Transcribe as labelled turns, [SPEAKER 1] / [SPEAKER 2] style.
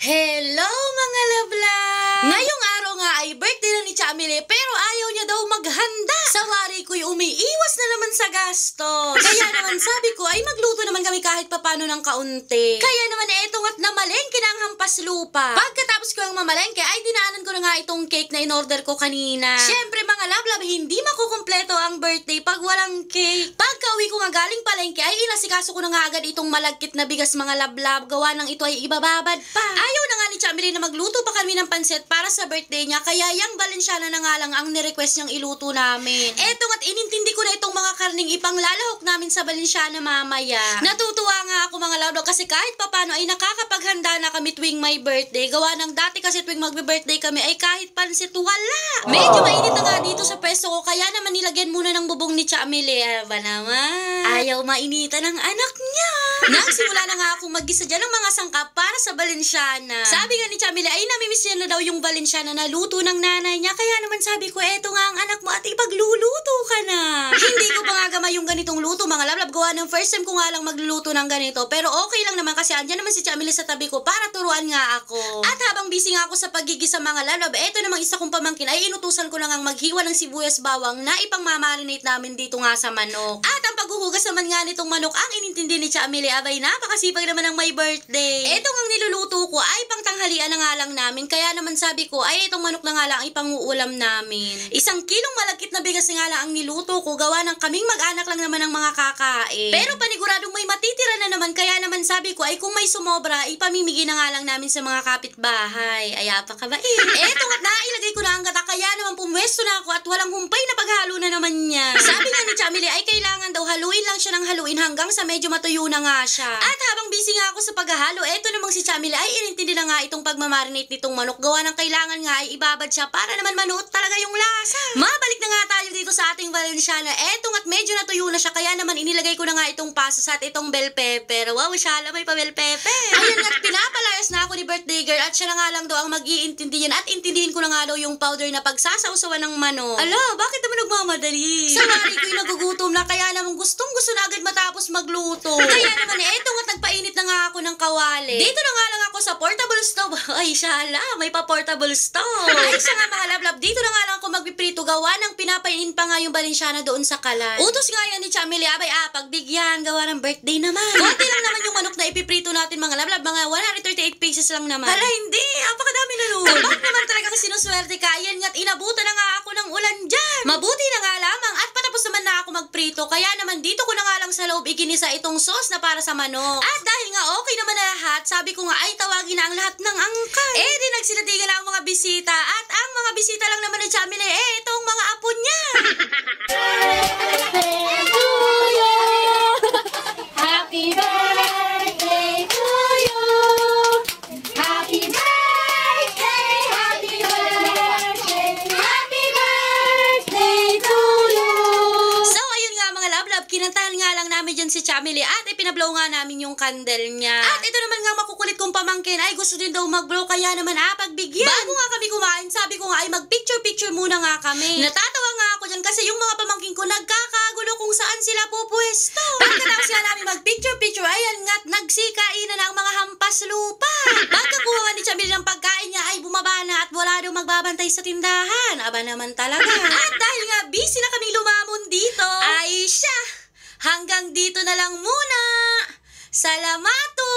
[SPEAKER 1] Hello mga love-love! Ngayong araw nga ay birthday na ni Chamile pero ayaw niya daw maghanda. Sa wari ko'y umiiwas na naman sa gastos. Kaya naman sabi ko ay magluto naman kami kahit papano ng kaunti. Kaya naman etong at namalengke na ang hampas lupa. Pagkatapos ko ang mamalengke ay dinaanan ko na nga itong cake na in-order ko kanina. Siyempre mga love-love, hindi makukumpleto ang birthday pag walang cake. Pagka-uwi ko nga galing palengke ay inasikaso ko na nga agad itong malagkit na bigas mga love-love. Gawa ng ito ay ibababad pa. Ayaw na nga ni Chamile na magluto pa kami ng pansit para sa birthday niya, kaya yung Valenciana na nga lang ang nirequest niyang iluto namin. Eto nga't inintindi ko na itong mga karning ipanglalahok namin sa Valenciana mamaya. Natutuwa nga ako mga love kasi kahit papano ay nakakapaghanda na kami tuwing my birthday. Gawa ng dati kasi tuwing magbe-birthday kami ay kahit pansit wala. Medyo mainit na nga dito sa pwesto ko, kaya naman nilagyan muna ng bubong ni Chamile. Ba naman? Ayaw mainitan ng anak niya. Nagsimula na nga akong maggisa dyan ng mga sangkap para sa Valenciana. Sabi nga ni Chamile ay namimiss niya na daw yung Valenciana na luto ng nanay niya. Kaya naman sabi ko, eto nga ang anak mo at ipagluluto ka na. Hindi ko pa nga gamay yung ganitong luto mga love-love. Gawa ng first time ko nga lang magluluto ng ganito. Pero okay lang naman kasi andyan naman si Chamile sa tabi ko para turuan nga ako. At habang busy nga ako sa pagigisa mga love-love, eto namang isa kong pamangkin ay inutusan ko na nga maghiwa ng sibuyas bawang na ipang-marinate namin dito nga sa manok. At ang paghuhugas naman nga nitong manok ang inintindi ni Chamile. Abay, napakasipag naman ng my birthday. Eto nga niluluto ko ay pangtanghalian na nga lang namin. Kaya naman sabi ko ay itong manok na nga lang ipanguulam namin. 1 kilong malagkit na bigas nga lang ang niluto ko. Gawa ng kaming mag-anak lang naman ang mga kakain. Pero paniguradong may matitira na naman. Kaya naman sabi ko ay kung may sumobra, ipamimigay na nga lang namin sa mga kapitbahay. Ay, apakabait. Eto nga't nailagay ko na ang gata. Kaya naman pumwesto na ako at walang humpay na paghalo na naman niya. Sabi nga ni Chamile ay kailangan daw haluin lang siya ng haluin hanggang sa medyo matuyo na nga siya. At habang busy nga ako sa paghahalo, eto namang si Chamile ay inintindi na nga itong pagmamarinate nitong manok. Gawa ng kailangan nga ay ibabad siya para naman manuot talaga yung lasa. Mabalik na nga tayo dito sa ating Valenciana. Eto nga't medyo natuyo na siya, kaya naman inilagay ko na nga itong pasas at itong bell pepper. Wow, shala, may pa bell pepper. Ayun nga't pinapalayas na ako ni birthday girl at siya na nga lang daw ang mag-iintindi yan at intindihin ko na nga daw yung powder na pagsasausawan ng manok. Ala, bakit naman nagmamadali? Sa wari ko'y nagugutom na, kaya naman gustong gusto na agad matapos magluto. Kaya naman eto nga't nagpainit na nga ako ng kawali. Dito na nga lang ako sa portable stove. Ay, shala, may pa-portable stove. Ay, siya nga mga love-love, dito na nga lang ako magpiprito. Gawa ng pinapainin pa nga yung Valenciana doon sa kalan. Utos nga yan ni Chamile, abay pagbigyan, gawa ng birthday naman. Konti lang naman yung manok na ipiprito natin mga love-love, mga 138 pieces lang naman. Hala, hindi, apakadami na nun. Kabak naman talagang sinuswerte ka. Yan nga't inabutan na nga ako ng ulan dyan. Mabuti na nga lamang at patapos naman na ako magprito. Kaya naman dito ko na nga lang sa loob iginisa itong sauce na para sa manok. At dahil nga okay naman na lahat, sabi ko nga ay tawagin na ang lahat ng angkan. Di nagsilatigan na ang mga bisita. At ang mga bisita lang naman ni Chamile, itong mga apo niya.
[SPEAKER 2] Happy birthday to you. Happy birthday, happy birthday, happy birthday to you.
[SPEAKER 1] So, ayun nga mga love-love, kinantahan nga lang namin dyan si Chamile at ipinablow nga namin yung candle niya. At ito naman nga makukulit kong pamangkin ay gusto din daw mag-blow, kaya naman pagbigyan. Bago nga kami kumain, sabi ko nga ay mag-picture-picture muna nga kami. Natatawa nga ako dyan kasi yung mga pamangkin ko nagkakagulo kung saan sila pupwesto. Pagkatapos nga namin mag-picture-picture, ayan nga't nagsikainan na ang mga hampas lupa. Pagkakuha nga ni Chamile ng pagkain niya ay bumaba na at wala daw magbabantay sa tindahan. Aba naman talaga. At dahil nga busy na kami lumamon dito, ay siya, hanggang dito na lang muna. Salamato!